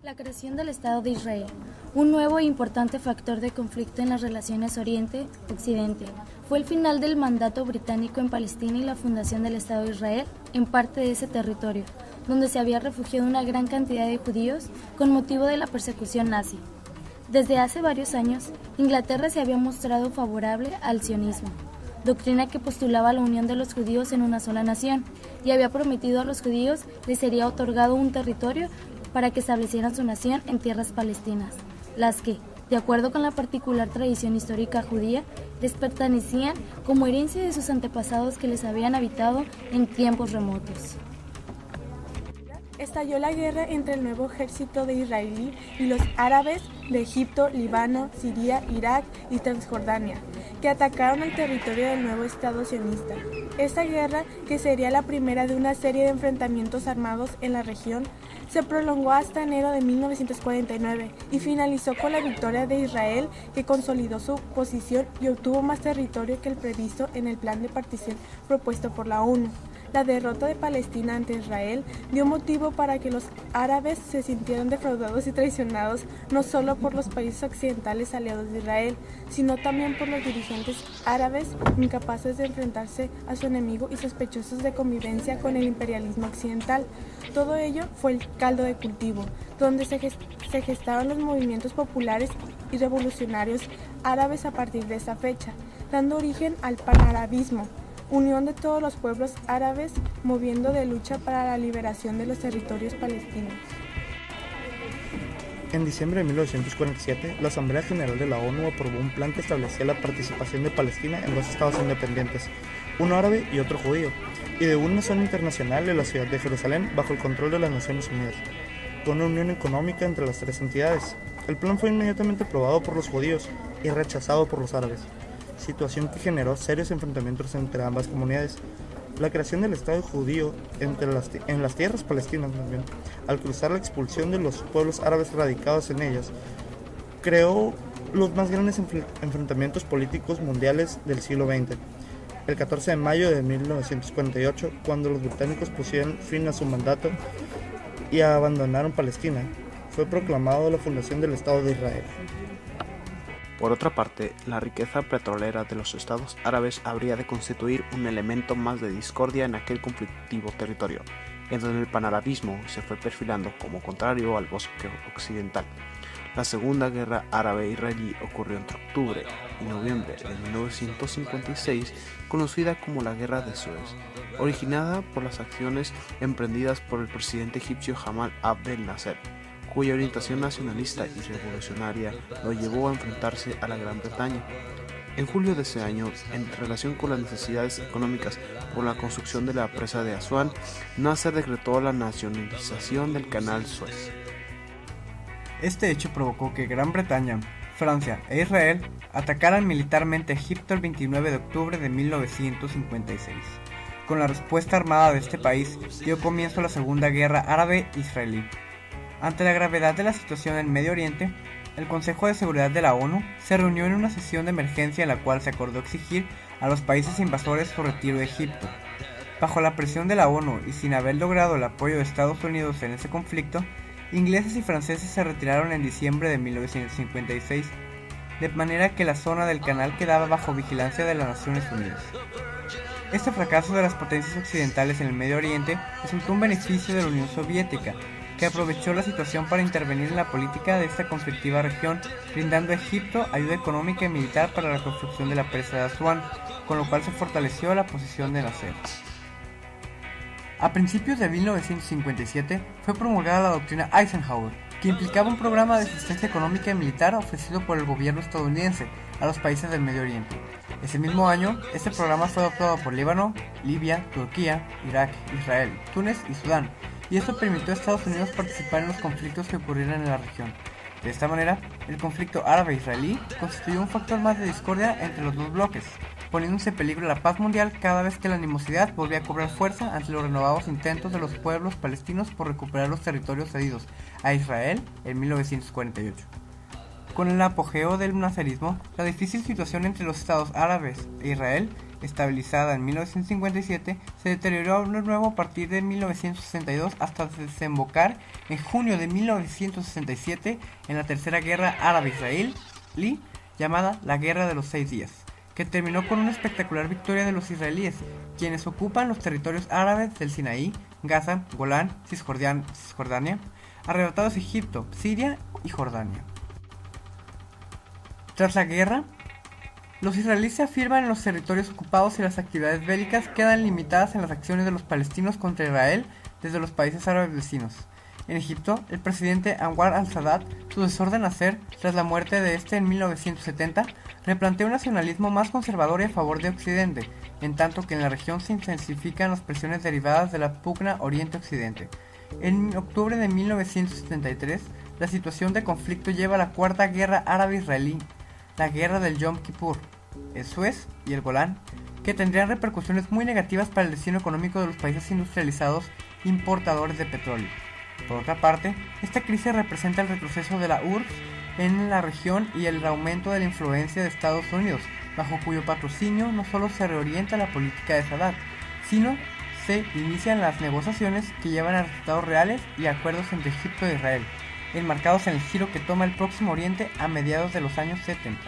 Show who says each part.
Speaker 1: La creación del Estado de Israel, un nuevo e importante factor de conflicto en las relaciones Oriente-Occidente, fue el final del mandato británico en Palestina y la fundación del Estado de Israel en parte de ese territorio, donde se había refugiado una gran cantidad de judíos con motivo de la persecución nazi. Desde hace varios años, Inglaterra se había mostrado favorable al sionismo, doctrina que postulaba la unión de los judíos en una sola nación, y había prometido a los judíos les sería otorgado un territorio para que establecieran su nación en tierras palestinas, las que, de acuerdo con la particular tradición histórica judía, les pertenecían como herencia de sus antepasados que les habían habitado en tiempos remotos.
Speaker 2: Estalló la guerra entre el nuevo ejército de israelí y los árabes de Egipto, Líbano, Siria, Irak y Transjordania, que atacaron el territorio del nuevo Estado sionista. Esta guerra, que sería la primera de una serie de enfrentamientos armados en la región, se prolongó hasta enero de 1949 y finalizó con la victoria de Israel, que consolidó su posición y obtuvo más territorio que el previsto en el plan de partición propuesto por la ONU. La derrota de Palestina ante Israel dio motivo para que los árabes se sintieran defraudados y traicionados no solo por los países occidentales aliados de Israel, sino también por los dirigentes árabes incapaces de enfrentarse a su enemigo y sospechosos de convivencia con el imperialismo occidental. Todo ello fue el caldo de cultivo, donde se gestaron los movimientos populares y revolucionarios árabes a partir de esa fecha, dando origen al panarabismo, unión de todos los pueblos árabes moviendo de lucha para la liberación de los territorios palestinos.
Speaker 3: En diciembre de 1947, la Asamblea General de la ONU aprobó un plan que establecía la participación de Palestina en dos estados independientes, uno árabe y otro judío, y de una zona internacional en la ciudad de Jerusalén bajo el control de las Naciones Unidas, con una unión económica entre las tres entidades. El plan fue inmediatamente aprobado por los judíos y rechazado por los árabes, situación que generó serios enfrentamientos entre ambas comunidades. La creación del Estado judío en las tierras palestinas, también, al cruzar la expulsión de los pueblos árabes radicados en ellas, creó los más grandes enfrentamientos políticos mundiales del siglo XX. El 14 de mayo de 1948, cuando los británicos pusieron fin a su mandato y abandonaron Palestina, fue proclamado la fundación del Estado de Israel.
Speaker 4: Por otra parte, la riqueza petrolera de los estados árabes habría de constituir un elemento más de discordia en aquel conflictivo territorio, en donde el panarabismo se fue perfilando como contrario al bosque occidental. La Segunda Guerra Árabe-Israelí ocurrió entre octubre y noviembre de 1956, conocida como la Guerra de Suez, originada por las acciones emprendidas por el presidente egipcio Gamal Abdel Nasser, cuya orientación nacionalista y revolucionaria lo llevó a enfrentarse a la Gran Bretaña. En julio de ese año, en relación con las necesidades económicas por la construcción de la presa de Asuán, Nasser decretó la nacionalización del canal Suez.
Speaker 5: Este hecho provocó que Gran Bretaña, Francia e Israel atacaran militarmente a Egipto el 29 de octubre de 1956. Con la respuesta armada de este país, dio comienzo la Segunda Guerra Árabe-Israelí. Ante la gravedad de la situación en Medio Oriente, el Consejo de Seguridad de la ONU se reunió en una sesión de emergencia en la cual se acordó exigir a los países invasores su retiro de Egipto. Bajo la presión de la ONU y sin haber logrado el apoyo de Estados Unidos en ese conflicto, ingleses y franceses se retiraron en diciembre de 1956, de manera que la zona del canal quedaba bajo vigilancia de las Naciones Unidas. Este fracaso de las potencias occidentales en el Medio Oriente resultó un beneficio de la Unión Soviética, que aprovechó la situación para intervenir en la política de esta conflictiva región, brindando a Egipto ayuda económica y militar para la construcción de la presa de Asuán, con lo cual se fortaleció la posición de Nasser. A principios de 1957 fue promulgada la doctrina Eisenhower, que implicaba un programa de asistencia económica y militar ofrecido por el gobierno estadounidense a los países del Medio Oriente. Ese mismo año, este programa fue adoptado por Líbano, Libia, Turquía, Irak, Israel, Túnez y Sudán, y esto permitió a Estados Unidos participar en los conflictos que ocurrieran en la región. De esta manera, el conflicto árabe-israelí constituyó un factor más de discordia entre los dos bloques, poniéndose en peligro la paz mundial cada vez que la animosidad volvía a cobrar fuerza ante los renovados intentos de los pueblos palestinos por recuperar los territorios cedidos a Israel en 1948. Con el apogeo del nazarismo, la difícil situación entre los estados árabes e Israel estabilizada en 1957, se deterioró de nuevo a partir de 1962 hasta desembocar en junio de 1967 en la Tercera Guerra Árabe-Israelí, llamada la Guerra de los 6 Días, que terminó con una espectacular victoria de los israelíes, quienes ocupan los territorios árabes del Sinaí, Gaza, Golán, Cisjordania, arrebatados Egipto, Siria y Jordania. Tras la guerra, los israelíes se afirman en los territorios ocupados y las actividades bélicas quedan limitadas en las acciones de los palestinos contra Israel desde los países árabes vecinos. En Egipto, el presidente Anwar al-Sadat, sucesor de Nasser, tras la muerte de este en 1970, replantea un nacionalismo más conservador y a favor de Occidente, en tanto que en la región se intensifican las presiones derivadas de la pugna Oriente-Occidente. En octubre de 1973, la situación de conflicto lleva a la Cuarta Guerra Árabe-Israelí, la Guerra del Yom Kippur, el Suez y el Golán, que tendrían repercusiones muy negativas para el destino económico de los países industrializados importadores de petróleo. Por otra parte, esta crisis representa el retroceso de la URSS en la región y el aumento de la influencia de Estados Unidos, bajo cuyo patrocinio no solo se reorienta la política de Sadat, sino se inician las negociaciones que llevan a resultados reales y acuerdos entre Egipto e Israel, enmarcados en el giro que toma el Próximo Oriente a mediados de los años 70.